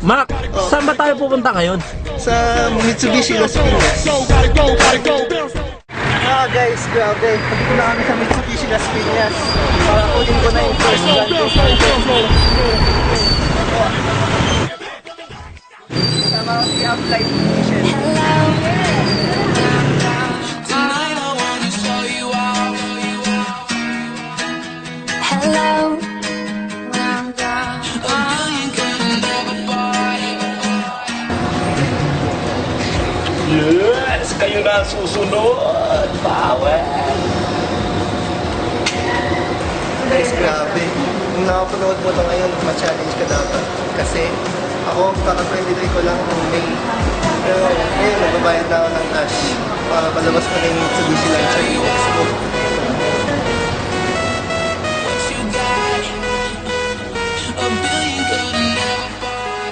Mac, saan ba tayo pupunta ngayon? Sa Mitsubishi Las Piñas. Guys, grabe. Pagkito na kami sa Mitsubishi Las Piñas. Para kunin ko na yung first gun ko. Kasama ko si Upline Michelle. Hello. Yes! Kayo na susunod! Power! Guys, grabe. Kung nakapanood mo ito ngayon, ma-challenge ka dapat. Kasi ako, kaka-23 ko lang ng May. Pero ngayon, magbabayad na ako ng cash para palabas ko na yung Mitsubishi Lancer EX ko.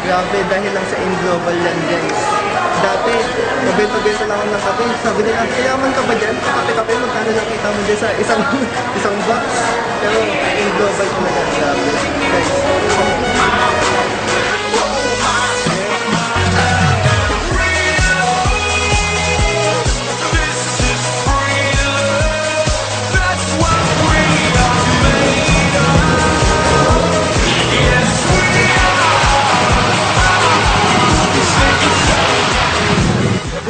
Grabe, dahil lang sa in-global yan, guys. Dati, mabenta-benta lang ako ng kape. Sabi nila, kayaman ka ba dyan? Kape-kape, magkano lang kita mo dyan sa isang box. Pero in-global talaga, grabe. Guys,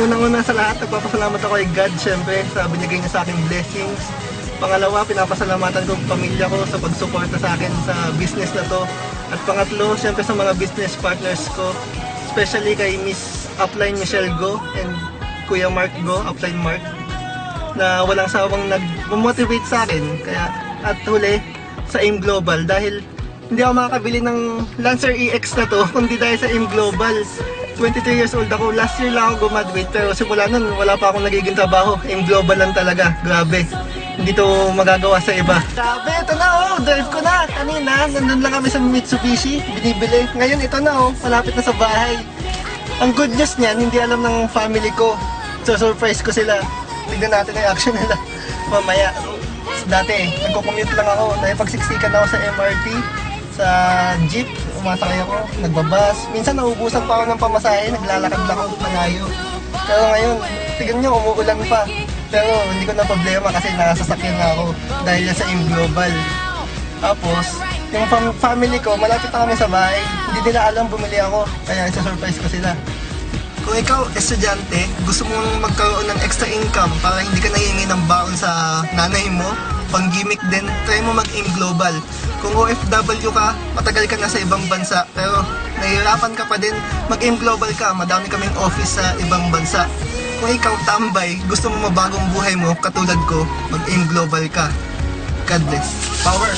unang-una sa lahat, nagpapasalamat ako kay God, syempre, sa binigay niya sa akin blessings. Pangalawa, pinapasalamatan ko ang pamilya ko sa pagsuporta sa akin sa business na to. At pangatlo, syempre sa mga business partners ko, especially kay Miss Upline Michelle Go and Kuya Mark Go, Upline Mark, na walang sawang nag-motivate sa akin. Kaya, at huli, sa AIM Global, dahil hindi ako makakabili ng Lancer EX na to, kundi dahil sa AIM Global. 23 years old ako. Last year lang ako graduate, pero simula nun wala pa akong nagiging trabaho. AIM Global lang talaga. Grabe. Hindi to magagawa sa iba. Grabe, ito na oh. Drive ko na. Kanina, nandun lang kami sa Mitsubishi. Binibili. Ngayon ito na oh. Malapit na sa bahay. Ang good news niyan, hindi alam ng family ko. So surprise ko sila. Tignan natin ang action nila mamaya. Dati, nagko-commute lang ako. Nakipagsiksikan ako sa MRT, sa jeep. Umasakay ako, nagbabas. Minsan nauubusan pa ako ng pamasahe, naglalakad lang ako malayo. Pero ngayon, tignan nyo, umuulan pa. Pero hindi ko na problema kasi nakasasakyan na ako dahil sa AIM Global. Tapos, yung family ko, malapit na kami sa bahay. Hindi nila alam bumili ako, kaya isa-surprise ko sila. Kung ikaw, estudyante, gusto mong magkaroon ng extra income para hindi ka nahihingi ng baon sa nanay mo, pang gimmick din, try mo mag-AIM Global. Kung OFW ka, matagal ka na sa ibang bansa, pero nahihirapan ka pa din, mag-AIM Global ka, madami kaming office sa ibang bansa. Kung ikaw tambay, gusto mo mabagong buhay mo, katulad ko, mag-AIM Global ka. God bless. Power!